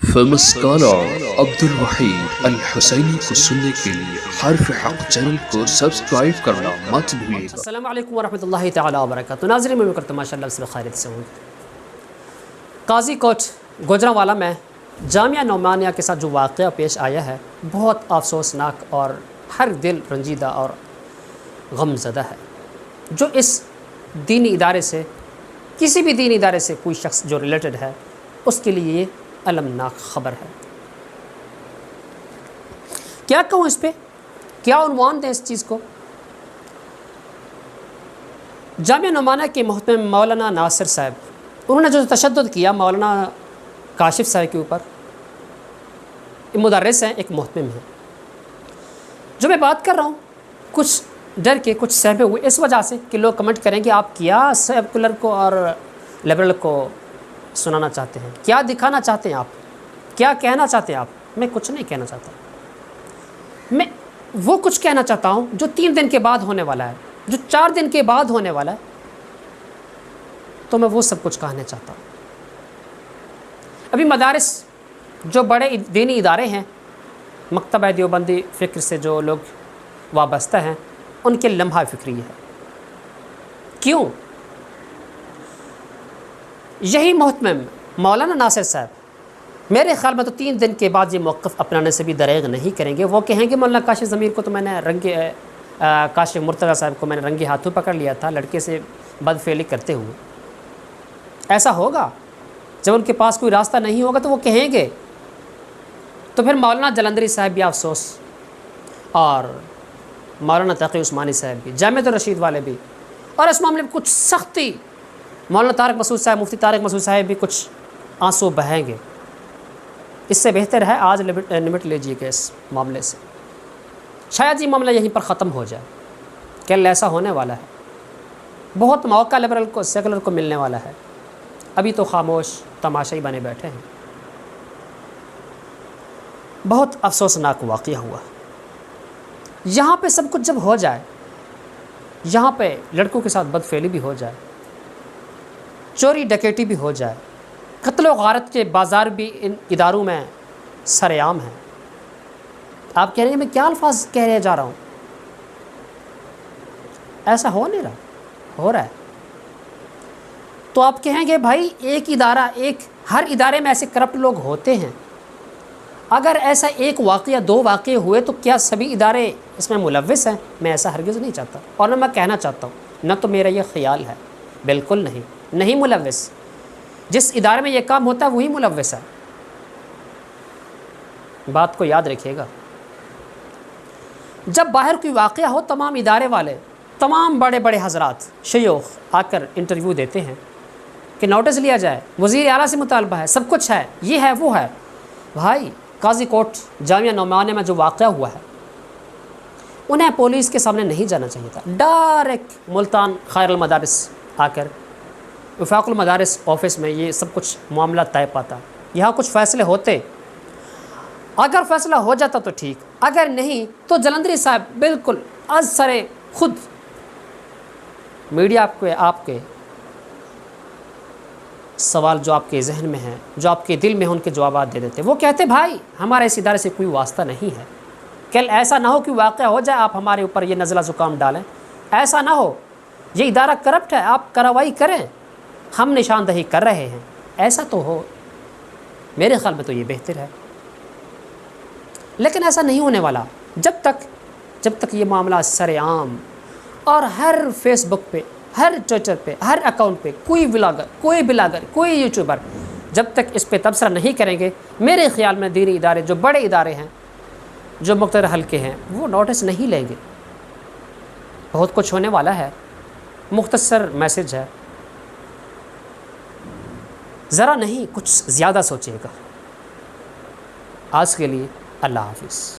Famous scholar Abdul Waheed अल हुसैनी को सुनने के लिए हर्फ हक चैनल को सब्सक्राइब करना मत भूलिएगा। अस्सलामु अलैकुम वरहमतुल्लाहि तआला वबरकातुहू। नाज़रीन, मैं करता हूं माशाअल्लाह से खैरियत से हूँ। काजी कोट गुजरांवाला में जामिया नौमानिया के साथ जो वाक़या पेश आया है, बहुत अफसोसनाक और हर दिल रंजीदा और गमज़दा है। जो इस दीनी इदारे से, किसी भी दीनी इदारे से कोई शख्स जो रिलेटेड है, उसके लिए ये अलमनाक ख़बर है। क्या कहूँ इस पे, क्या उन्वान दें इस चीज़ को। जामिया नौमानिया के मोहतरम मौलाना नासिर साहब, उन्होंने जो तशद्दुद किया मौलाना काशिफ साहब के ऊपर, मुदर्रिस हैं, एक मोहतरम हैं। जो मैं बात कर रहा हूँ, कुछ डर के, कुछ सहमे हुए इस वजह से कि लोग कमेंट करेंगे आप क्या सेकुलर को और लिबरल को सुनाना चाहते हैं, क्या दिखाना चाहते हैं आप, क्या कहना चाहते हैं आप। मैं कुछ नहीं कहना चाहता, मैं वो कुछ कहना चाहता हूँ जो 3 दिन के बाद होने वाला है, जो 4 दिन के बाद होने वाला है। तो मैं वो सब कुछ कहना चाहता हूँ। अभी मदारिस जो बड़े दीनी इदारे हैं, मकतबा देवबंदी फ़िक्र से जो लोग वाबस्ता हैं, उनके लम्हा फ़िक्री है। क्यों? यही मोहतरम मौलाना नासिर साहब मेरे ख़्याल में तो 3 दिन के बाद ये मौक़िफ़ अपनाने से भी दरेग नहीं करेंगे। वो कहेंगे मौलाना काशिफ ज़मीर को तो मैंने काशिफ मुर्तज़ा साहब को मैंने रंगे हाथों पकड़ लिया था लड़के से बदफेली करते हुए। ऐसा होगा जब उनके पास कोई रास्ता नहीं होगा तो वो कहेंगे। तो फिर मौलाना जलंधरी साहब भी अफसोस, और मौलाना तक़ी उस्मानी साहब भी, जामियत रशीद वाले भी, और इस मामले में कुछ सख्ती मौलाना तारिक मसूद साहब, मुफ्ती तारिक मसूद साहब भी कुछ आंसू बहेंगे। इससे बेहतर है आज निमट लीजिएगा इस मामले से। शायद ये मामला यहीं पर ख़त्म हो जाए। कल ऐसा होने वाला है, बहुत मौका लिबरल को, सेकुलर को मिलने वाला है। अभी तो खामोश तमाशाई बने बैठे हैं। बहुत अफसोसनाक वाक़या हुआ। यहाँ पे सब कुछ जब हो जाए, यहाँ पे लड़कों के साथ बदफेली भी हो जाए, चोरी डकैती भी हो जाए, कत्ल व गारत के बाज़ार भी इन इदारों में सरेआम हैं। आप कह रहे हैं मैं क्या अल्फाज कह रहे जा रहा हूँ, ऐसा हो नहीं रहा, हो रहा है। तो आप कहेंगे भाई एक इदारा, हर इदारे में ऐसे करप्ट लोग होते हैं। अगर ऐसा एक वाक़या 2 वाक़ये हुए तो क्या सभी इदारे इसमें मुलव्विस हैं? मैं ऐसा हरगिज़ नहीं चाहता, और मैं कहना चाहता हूँ, न तो मेरा ये ख़्याल है, बिल्कुल नहीं मुलव्विस। जिस इदारे में ये काम होता है वही मुलव्विस है। बात को याद रखिएगा। जब बाहर कोई वाक़या हो, तमाम इदारे वाले, तमाम बड़े बड़े हज़रात, शयूख़ आकर इंटरव्यू देते हैं कि नोटिस लिया जाए, वज़ीर आला से मुतालबा है, सब कुछ है, ये है वो है। भाई काजी कोट जामिया नौमानिया में जो वाक़या हुआ है, उन्हें पुलिस के सामने नहीं जाना चाहिए था। डायरेक्ट मुल्तान खैरुल मदारिस आकर वफाकुल मदारिस ऑफिस में ये सब कुछ मामला तय पाता। यहाँ कुछ फ़ैसले होते, अगर फ़ैसला हो जाता तो ठीक, अगर नहीं तो जलंधरी साहब बिल्कुल आज सरे खुद मीडिया आपके सवाल जो आपके जहन में हैं, जो आपके दिल में हैं, उनके जवाब दे देते। वो कहते भाई हमारे इस इदारे से कोई वास्ता नहीं है। कल ऐसा ना हो कि वाक़या हो जाए, आप हमारे ऊपर ये नज़ला ज़ुकाम डालें। ऐसा ना हो, ये इदारा करप्ट है, आप कार्रवाई करें, हम निशानदही कर रहे हैं, ऐसा तो हो। मेरे ख़्याल में तो ये बेहतर है। लेकिन ऐसा नहीं होने वाला जब तक ये मामला सरेआम और हर फेसबुक पे, हर ट्विटर पे, हर अकाउंट पे कोई ब्लॉगर, कोई यूट्यूबर जब तक इस पे तबसरा नहीं करेंगे, मेरे ख़्याल में दीनी इदारे, जो बड़े इदारे हैं, जो मुख्तलिफ हल्के हैं, वो नोटिस नहीं लेंगे। बहुत कुछ होने वाला है। मुख्तसर मैसेज है, ज़रा नहीं कुछ ज़्यादा सोचिएगा। आज के लिए अल्लाह हाफ़िज़।